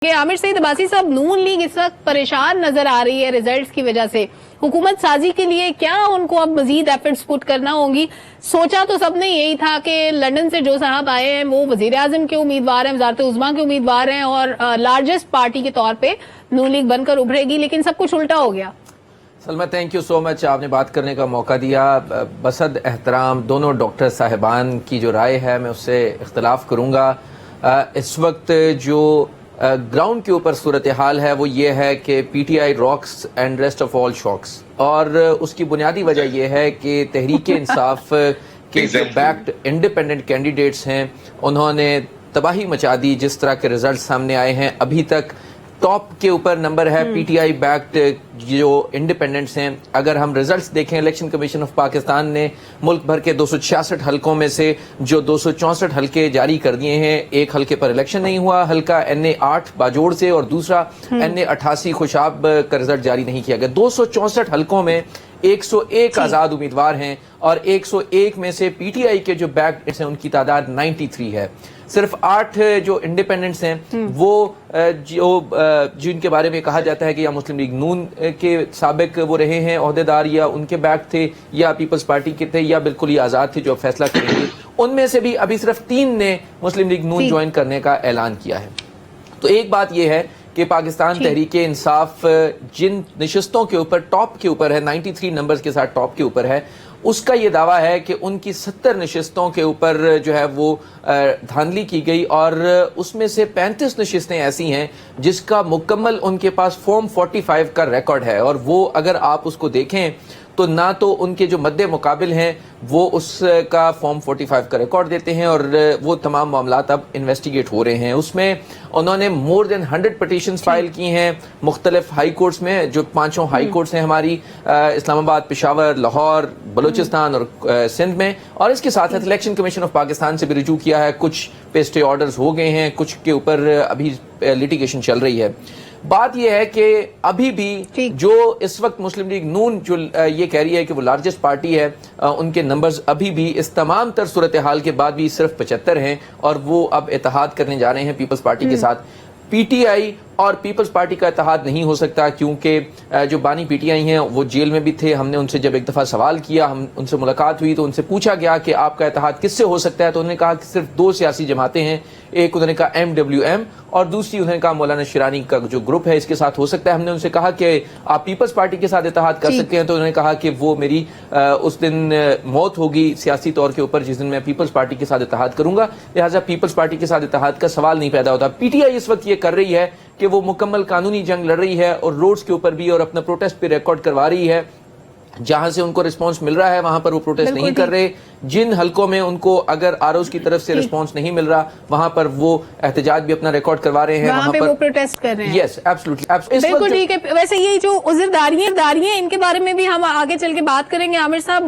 کہ عامر سعید عباسی صاحب، نون لیگ اس وقت پریشان نظر آ رہی ہے ریزلٹس کی وجہ سے. حکومت سازی کے لیے کیا ان کو اب مزید ایفرٹس پٹ کرنا ہوں گی؟ سوچا تو سب نے یہی تھا کہ لندن سے جو صاحب آئے ہیں وہ وزیر اعظم کے امیدوار ہیں، وزارت عظمیٰ کے امیدوار ہیں اور لارجسٹ پارٹی کے طور پہ نون لیگ بن کر ابھرے گی، لیکن سب کچھ الٹا ہو گیا. سلمہ، تھینک یو سو مچ، آپ نے بات کرنے کا موقع دیا. بصد احترام دونوں ڈاکٹر صاحبان کی جو رائے ہے میں اس سے اختلاف کروں گا. اس وقت جو گراؤنڈ کے اوپر صورتحال ہے وہ یہ ہے کہ P T I rocks and rest of all shocks, اور اس کی بنیادی وجہ یہ ہے کہ تحریک انصاف کے جو بیکڈ انڈیپینڈنٹ کینڈیڈیٹس ہیں انہوں نے تباہی مچا دی. جس طرح کے رزلٹ سامنے آئے ہیں، ابھی تک ٹاپ کے اوپر نمبر ہے پی ٹی آئی بیکڈ جو انڈیپینڈنٹس ہیں. اگر ہم ریزلٹس دیکھیں، الیکشن کمیشن آف پاکستان نے ملک بھر کے 266 حلقوں میں سے جو 264 حلقے جاری کر دیے ہیں، ایک حلقے پر الیکشن نہیں ہوا، حلقہ این اے 8 باجوڑ سے، اور دوسرا این اے 88 خوشاب کا رزلٹ جاری نہیں کیا گیا. 264 حلقوں میں 101 آزاد امیدوار ہیں، اور 101 میں سے پی ٹی آئی کے جو بیکڈ ہیں ان کی تعداد 93 ہے. صرف 8 جو انڈیپینڈنٹس ہیں وہ جن کے بارے میں کہا جاتا ہے کہ یا مسلم لیگ نون کے سابق وہ رہے ہیں عہدیدار، یا ان کے بیک تھے، یا پیپلز پارٹی کے تھے، یا بالکل ہی آزاد تھے جو فیصلہ کریں گے. ان میں سے بھی ابھی صرف 3 نے مسلم لیگ نون جوائن کرنے کا اعلان کیا ہے. تو ایک بات یہ ہے کہ پاکستان تحریک انصاف جن نشستوں کے اوپر ٹاپ کے اوپر ہے، 93 نمبرز کے ساتھ ٹاپ کے اوپر ہے، اس کا یہ دعویٰ ہے کہ ان کی 70 نشستوں کے اوپر جو ہے وہ دھاندلی کی گئی، اور اس میں سے 35 نشستیں ایسی ہیں جس کا مکمل ان کے پاس فارم 45 کا ریکارڈ ہے. اور وہ اگر آپ اس کو دیکھیں تو نہ تو ان کے جو مد مقابل ہیں وہ اس کا فارم 45 کا ریکارڈ دیتے ہیں، اور وہ تمام معاملات اب انویسٹیگیٹ ہو رہے ہیں. اس میں انہوں نے مور دین 100 پٹیشنز فائل کی ہیں مختلف ہائی کورٹس میں، جو 5 ہائی کورٹس ہیں ہماری، اسلام آباد، پشاور، لاہور، بلوچستان اور سندھ میں. اور اس کے ساتھ ساتھ الیکشن کمیشن آف پاکستان سے بھی رجوع کیا ہے. کچھ پہ اسٹے آرڈرز ہو گئے ہیں، کچھ کے اوپر ابھی لیٹیگیشن چل رہی ہے. بات یہ ہے کہ ابھی بھی جو اس وقت مسلم لیگ نون جو یہ کہہ رہی ہے کہ وہ لارجسٹ پارٹی ہے، ان کے نمبرز ابھی بھی اس تمام تر صورتحال کے بعد بھی صرف 75 ہیں، اور وہ اب اتحاد کرنے جا رہے ہیں پیپلز پارٹی کے ساتھ. پی ٹی آئی اور پیپلز پارٹی کا اتحاد نہیں ہو سکتا، کیونکہ جو بانی پی ٹی آئی ہیں وہ جیل میں بھی تھے. ہم نے ان سے جب ایک دفعہ سوال کیا، ہم ان سے ملاقات ہوئی تو ان سے پوچھا گیا کہ آپ کا اتحاد کس سے ہو سکتا ہے، تو انہوں نے کہا کہ صرف 2 سیاسی جماعتیں ہیں. ایک انہوں نے کہا MWM، اور دوسری انہوں نے کہا مولانا شیرانی کا جو گروپ ہے اس کے ساتھ ہو سکتا ہے. ہم نے ان سے کہا کہ آپ پیپلز پارٹی کے ساتھ اتحاد کر سکتے ہیں، تو انہوں نے کہا کہ وہ میری اس دن موت ہوگی سیاسی طور کے اوپر جس دن میں پیپلز پارٹی کے ساتھ اتحاد کروں گا، لہٰذا پیپلز پارٹی کے ساتھ اتحاد کا سوال نہیں پیدا ہوتا. پی ٹی آئی اس وقت یہ کر رہی ہے کہ وہ مکمل قانونی جنگ لڑ رہی ہے، اور روڈز کے اوپر بھی اور اپنا پروٹیسٹ پہ ریکارڈ کروا رہی ہے. جہاں سے ان کو رسپانس مل رہا ہے وہاں پر وہ پروٹیسٹ نہیں کر رہے. جن حلقوں میں ان کو اگر آروز کی طرف سے رسپانس نہیں مل رہا وہاں پر وہ احتجاج بھی اپنا ریکارڈ کروا رہے ہیں، وہاں پہ وہ پروٹیسٹ کر رہے ہیں. یس ایبسولوٹلی، بالکل ٹھیک ہے. ویسے یہ جو عذرداریاں ان کے بارے میں بھی ہم آگے چل کے بات کریں گے عامر صاحب.